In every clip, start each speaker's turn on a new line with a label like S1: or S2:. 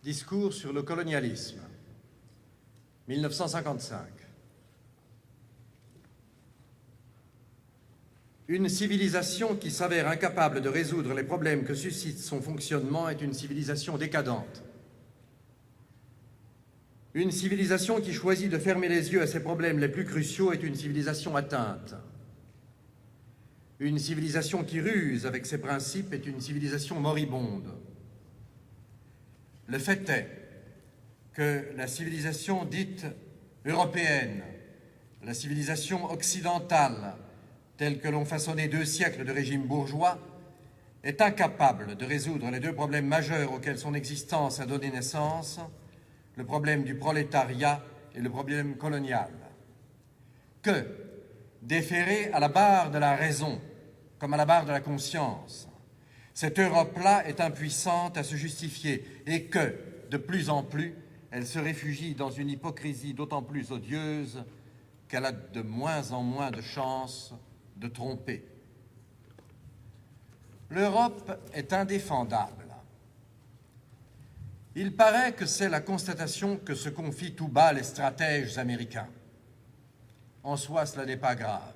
S1: Discours sur le colonialisme, 1955. Une civilisation qui s'avère incapable de résoudre les problèmes que suscite son fonctionnement est une civilisation décadente. Une civilisation qui choisit de fermer les yeux à ses problèmes les plus cruciaux est une civilisation atteinte. Une civilisation qui ruse avec ses principes est une civilisation moribonde. Le fait est que la civilisation dite européenne, la civilisation occidentale, telle que l'ont façonné 2 siècles de régime bourgeois, est incapable de résoudre les 2 problèmes majeurs auxquels son existence a donné naissance, le problème du prolétariat et le problème colonial. Que, déférée à la barre de la raison, comme à la barre de la conscience, cette Europe-là est impuissante à se justifier et que, de plus en plus, elle se réfugie dans une hypocrisie d'autant plus odieuse qu'elle a de moins en moins de chances de tromper. L'Europe est indéfendable. Il paraît que c'est la constatation que se confient tout bas les stratèges américains. En soi, cela n'est pas grave.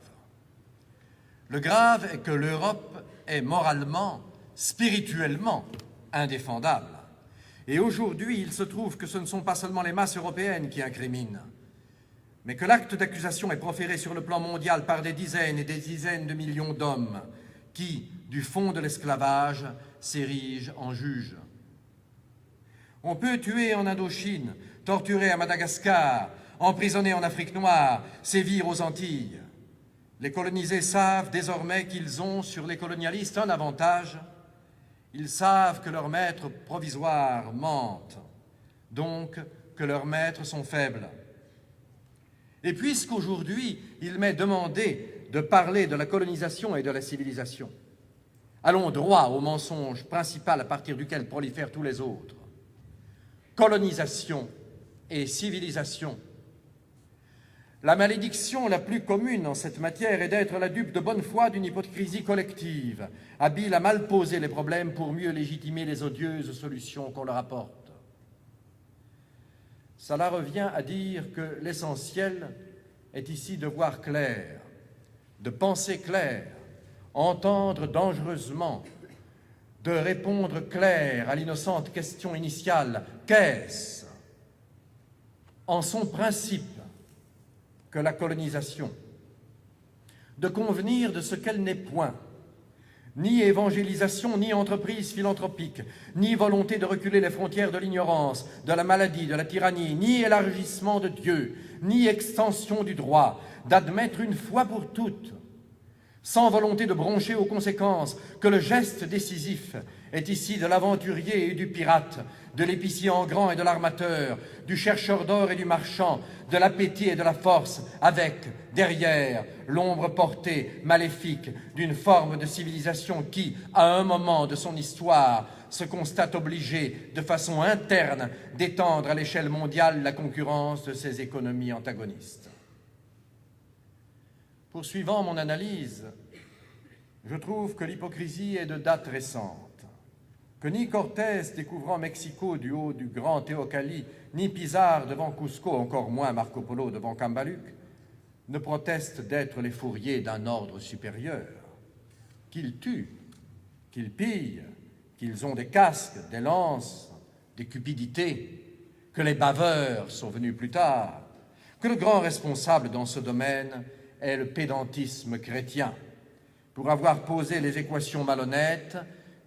S1: Le grave est que l'Europe est moralement, spirituellement indéfendable. Et aujourd'hui, il se trouve que ce ne sont pas seulement les masses européennes qui incriminent, mais que l'acte d'accusation est proféré sur le plan mondial par des dizaines et des dizaines de millions d'hommes qui, du fond de l'esclavage, s'érigent en juges. On peut tuer en Indochine, torturer à Madagascar, emprisonner en Afrique noire, sévir aux Antilles. Les colonisés savent désormais qu'ils ont sur les colonialistes un avantage. Ils savent que leurs maîtres provisoires mentent, donc que leurs maîtres sont faibles. Et puisqu'aujourd'hui, il m'est demandé de parler de la colonisation et de la civilisation, allons droit au mensonge principal à partir duquel prolifèrent tous les autres. Colonisation et civilisation. La malédiction la plus commune en cette matière est d'être la dupe de bonne foi d'une hypocrisie collective, habile à mal poser les problèmes pour mieux légitimer les odieuses solutions qu'on leur apporte. Cela revient à dire que l'essentiel est ici de voir clair, de penser clair, entendre dangereusement, de répondre clair à l'innocente question initiale « qu'est-ce ?» en son principe que la colonisation, de convenir de ce qu'elle n'est point, ni évangélisation, ni entreprise philanthropique, ni volonté de reculer les frontières de l'ignorance, de la maladie, de la tyrannie, ni élargissement de Dieu, ni extension du droit, d'admettre une fois pour toutes, sans volonté de broncher aux conséquences, que le geste décisif est ici de l'aventurier et du pirate, de l'épicier en grand et de l'armateur, du chercheur d'or et du marchand, de l'appétit et de la force, avec, derrière, l'ombre portée, maléfique, d'une forme de civilisation qui, à un moment de son histoire, se constate obligée, de façon interne, d'étendre à l'échelle mondiale la concurrence de ses économies antagonistes. Poursuivant mon analyse, je trouve que l'hypocrisie est de date récente, que ni Cortés découvrant Mexico du haut du grand Teocalli, ni Pizarre devant Cusco, encore moins Marco Polo devant Cambaluc, ne protestent d'être les fourriers d'un ordre supérieur, qu'ils tuent, qu'ils pillent, qu'ils ont des casques, des lances, des cupidités, que les baveurs sont venus plus tard, que le grand responsable dans ce domaine est le pédantisme chrétien, pour avoir posé les équations malhonnêtes,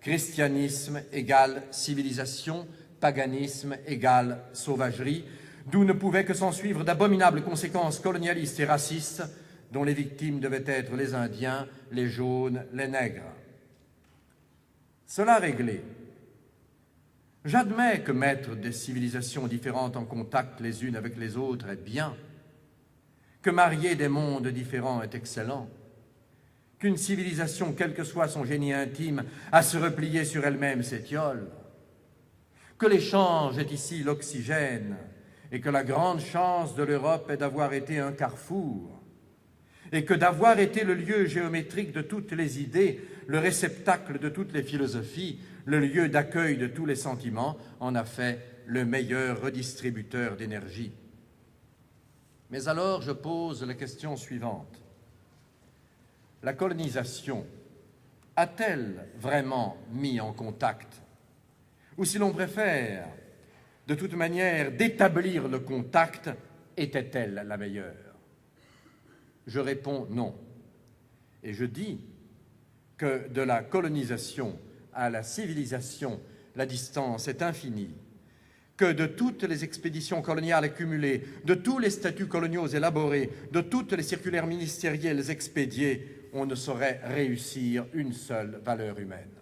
S1: christianisme égale civilisation, paganisme égale sauvagerie, d'où ne pouvaient que s'en suivre d'abominables conséquences colonialistes et racistes dont les victimes devaient être les Indiens, les jaunes, les nègres. Cela réglé, j'admets que mettre des civilisations différentes en contact les unes avec les autres est bien, que marier des mondes différents est excellent, qu'une civilisation, quel que soit son génie intime, à se replier sur elle-même s'étiole, que l'échange est ici l'oxygène et que la grande chance de l'Europe est d'avoir été un carrefour et que d'avoir été le lieu géométrique de toutes les idées, le réceptacle de toutes les philosophies, le lieu d'accueil de tous les sentiments, en a fait le meilleur redistributeur d'énergie. Mais alors je pose la question suivante. La colonisation a-t-elle vraiment mis en contact, ou si l'on préfère, de toute manière, d'établir le contact, était-elle la meilleure? Je réponds non. Et je dis que de la colonisation à la civilisation, la distance est infinie, que de toutes les expéditions coloniales accumulées, de tous les statuts coloniaux élaborés, de toutes les circulaires ministérielles expédiées, on ne saurait réussir une seule valeur humaine.